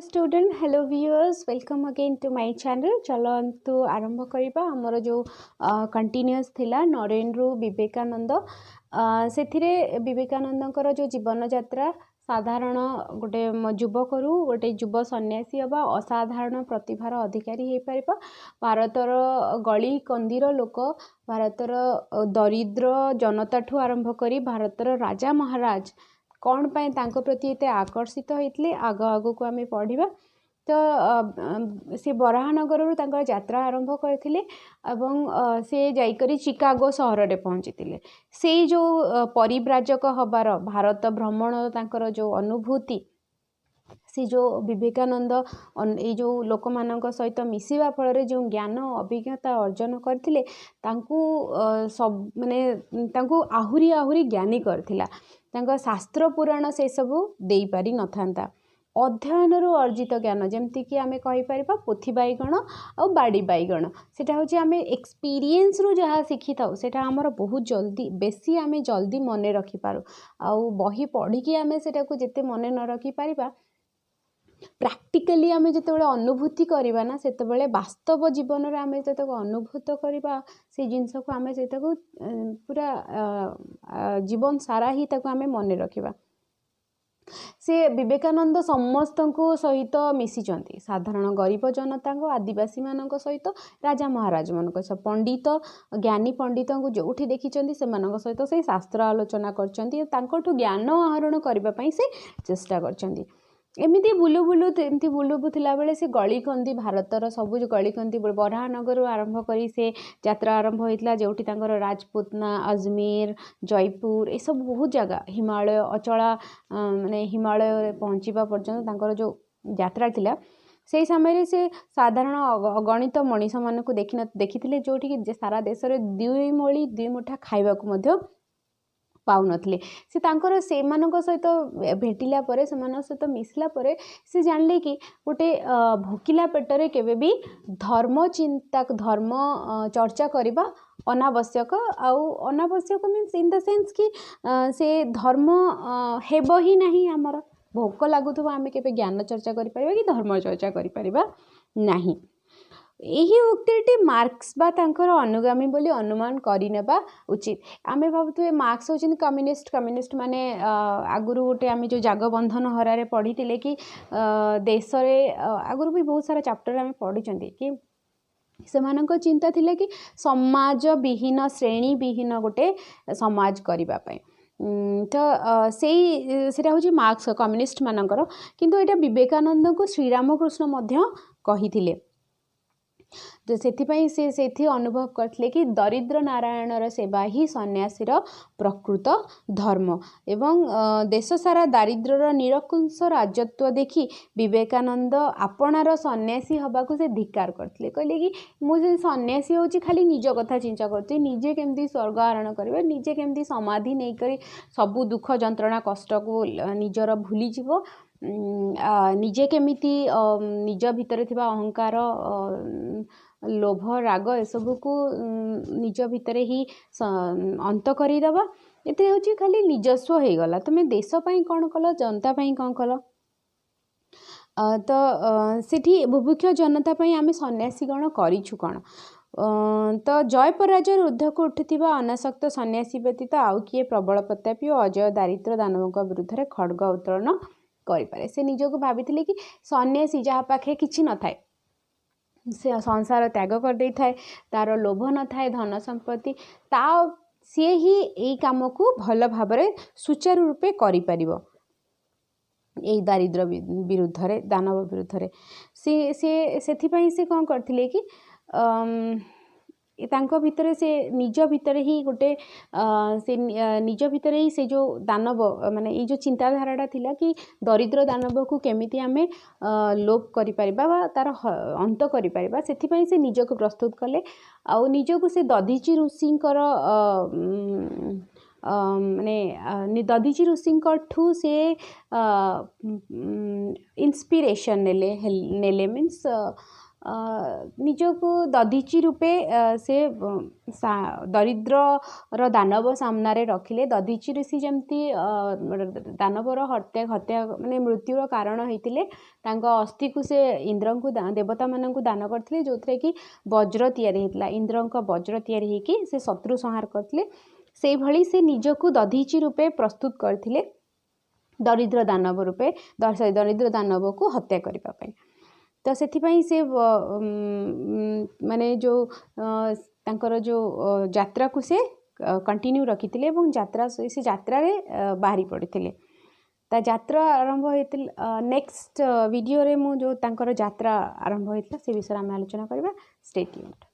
Student hello viewers welcome again to my channel. चलतु आरंभ करवा आमर जो कंटिन्यूअस थिला नरेन रु विवेकानंद से विवेकानंदर जो जीवन यात्रा साधारण गोटे युवक रु गोटे युव सन्यासी हवा असाधारण प्रतिभार अधिकारी हो पार भारतर गली कंदीर लोक भारतर दरिद्र जनता ठू आरंभ करी भारतर राजा महाराज कौन पाए तांको प्रति एते आकर्षित होते आग आग को आम पढ़ा तो से बराहनगर यात्रा आरंभ करथिले एवं से जाइकरी चिकागो सहर में पहुँची से जो परिव्राजक हबार भारत भ्रमण तांकर जो अनुभूति से जो विवेकानंद ये जो लोक मान सहित मिसिबा फल जो ज्ञान अभिज्ञता अर्जन करथिले तांकु सब माने तांकु आहुरी आहुरी ज्ञानी करथिला तांका शास्त्र पुराण से सबू दे पारि नथांता अध्ययन अर्जित ज्ञान जमती कि आमे कहि परिबा पोथी बैगण आ बाड़ी बैगण सेटा होची आमे एक्सपीरियंस रु जहाँ शिखी थाउ सेटा हमर बहुत जल्दी बेसी आमे जल्दी मने रखि पारू आ बही पढ़ी कि आमे सेटा को जेते मने न रखि परिबा प्राक्टिकली आमे जेतेबेले अनुभूति करिबा ना सेतेबेले वास्तव जीवन रे आमे जेतेको अनुभूत करिबा से जिंस को आमे सेताको पूरा जीवन सारा ही ताको आमे मने रखिबा। से विवेकानंद समस्त सहित मिशिचंती साधारण गरीब जनता आदिवासी मान सहित राजा महाराज मान पंडित ज्ञानी पंडित को जोठी देखिचंती से मान सहित से शास्त्र आलोचना करचंती तांकोठु ज्ञान आहरण करबा पई से चेष्टा करचंती। एमती बुलू बुलू एमती बुलू थिला बेले से गलीकंदी भारतर सबु गलीकंदी बराहनगर आरंभ करी से यात्रा आरंभ होइतला जोठी तांकर राजपूतना अजमेर जयपुर ये सब बहुत जगह हिमालय अचला माने हिमालय पहुँचवा पर्यंत तांकर जो यात्रा थिला से समय से साधारण अगणित मनीष मान को देखी जोठी सारा देश में दुई मोली दुई मुठा खाइबा को मध्य पाउ नथिले से तांकर से मानक सहित भेटिला परे से मान सहित मिसला परे से जानले कि गोटे भोकिला पेटरे केबे भी धर्म चिंता धर्म चर्चा करबा अनावश्यक आउ अनावश्यक मीन्स इन द सेंस कि से धर्म हेबो ही नहीं हमर भोक लागुथबा आमे केबे ज्ञान चर्चा करि परिबा कि धर्म चर्चा करि परिबा नहीं। यही उक्ति मार्क्स बा तांकर अनुगामी बोली अनुमान करिनेबा उचित। आमे भाबुथु मार्क्स होचिन कम्युनिस्ट कम्युनिस्ट माने आगुरु गोटे आमे जो जागबंधन हरारे पढ़ीतिले कि देश रे आगुरु भी बहुत सारा चैप्टर आमे पढ़िचंती कि सेमानक चिंता थिले कि समाज विहीन श्रेणी विहीन गोटे समाज करिबा पई तो सेटा हूँ मार्क्स कम्युनिस्ट मानकर किंतु एटा विवेकानंद को श्रीरामकृष्ण मध्य कहिथिले तो से अनुभव करते कि दरिद्र नारायणर सेवा ही सन्यासीर प्रकृत धर्म एवं देश सारा दारिद्र्यर निरकुंश राजत्व देखी विवेकानंद आपणार सन्यासी हवा को से धिक्कार करते कहले कि मुझे सन्यासी होची खाली निज कथा चिंता करते निजे केमती स्वर्ग आरोहण करेंगे निजे केमती समाधि नहीं करी सबू दुख जंत्रणा कष्ट को निजर भूली जीवो निजे केमिति निज भितर थिबा अहंकार लोभ राग एसबू को निज भितर ही अंत करदेबा एते होची खाली निजस्व हो गला तुम देश पाई कौन कल जनता पाई कौन कल तो सेठी बुभुक्ष जनता पाई आमे सन्यासी गण करिछु कौन तो जयपराजय युद्ध को उठुथिबा अनासक्त सन्यासी व्यतीत आउ किए प्रबल प्रतापी और अजय दारिद्र दानवों विरुद्ध रे खड्ग उत्तोलन करें से निजक भाभी कि सन्यासी जहाँ पाखे किसी न थाए से संसार त्याग कर दे थाए तार लोभ न थाए धन संपत्ति ता सी ही यही काम को भल भाव सुचारू रूपे करिपारिबो यही दारिद्र विरुद्ध रे दानव विरुद्ध रे से कौन करथिले कि तांको भितर से निज भितर ही गोटे से निज भितर ही से जो दानव माने ये जो चिंताधाराटा थिला कि दरिद्र दानव को केमिति आमे लोप करि परिबा बा तार अंत करि परिबा सेथिपई से निज को प्रस्तुत कले आ निज को से दधीची ऋषिंकर माने दधीची ऋषिंकठू से इंस्पिरेशन नेले मीन्स ନିଜକୁ ଦଧିଚି ରୂପେ ସେ ଦରିଦ୍ରର ଦାନବ ସାମ୍ନାରେ ରଖିଲେ। ଦଧିଚି ଋଷି ଯେମିତି ଦାନବର ହତ୍ୟା ମାନେ ମୃତ୍ୟୁର କାରଣ ହେଇଥିଲେ, ତାଙ୍କ ଅସ୍ଥିକୁ ସେ ଇନ୍ଦ୍ରଙ୍କୁ ଦେବତାମାନଙ୍କୁ ଦାନ କରିଥିଲେ, ଯେଉଁଥିରେ କି ବଜ୍ର ତିଆରି ହେଇଥିଲା। ଇନ୍ଦ୍ରଙ୍କ ବଜ୍ର ତିଆରି ହେଇକି ସେ ଶତ୍ରୁ ସଂହାର କରିଥିଲେ। ସେଇଭଳି ସେ ନିଜକୁ ଦଧିଚି ରୂପେ ପ୍ରସ୍ତୁତ କରିଥିଲେ, ଦରିଦ୍ର ଦାନବ ରୂପେ ଦରିଦ୍ର ଦାନବକୁ ହତ୍ୟା କରିବା ପାଇଁ। ତ ସେଥିପାଇଁ ସେ ମାନେ ଯେଉଁ ତାଙ୍କର ଯେଉଁ ଯାତ୍ରାକୁ ସେ କଣ୍ଟିନ୍ୟू ରଖିଥିଲେ ଏବଂ ସେ ଯାତ୍ରାରେ ବାହାରି ପଡ଼ିଥିଲେ। ତା ଯାତ୍ରା ଆରମ୍ଭ ହେଇଥିଲା। ନେକ୍ସଟ ଭିଡ଼ିଓରେ ମୁଁ ଯେଉଁ ତାଙ୍କର ଯାତ୍ରା ଆରମ୍ଭ ହେଇଥିଲା ସେ ବିଷୟରେ ଆମେ ଆଲୋଚନା କରିବା। ଷ୍ଟେ ଟ୍ୟୁନ୍ଡ।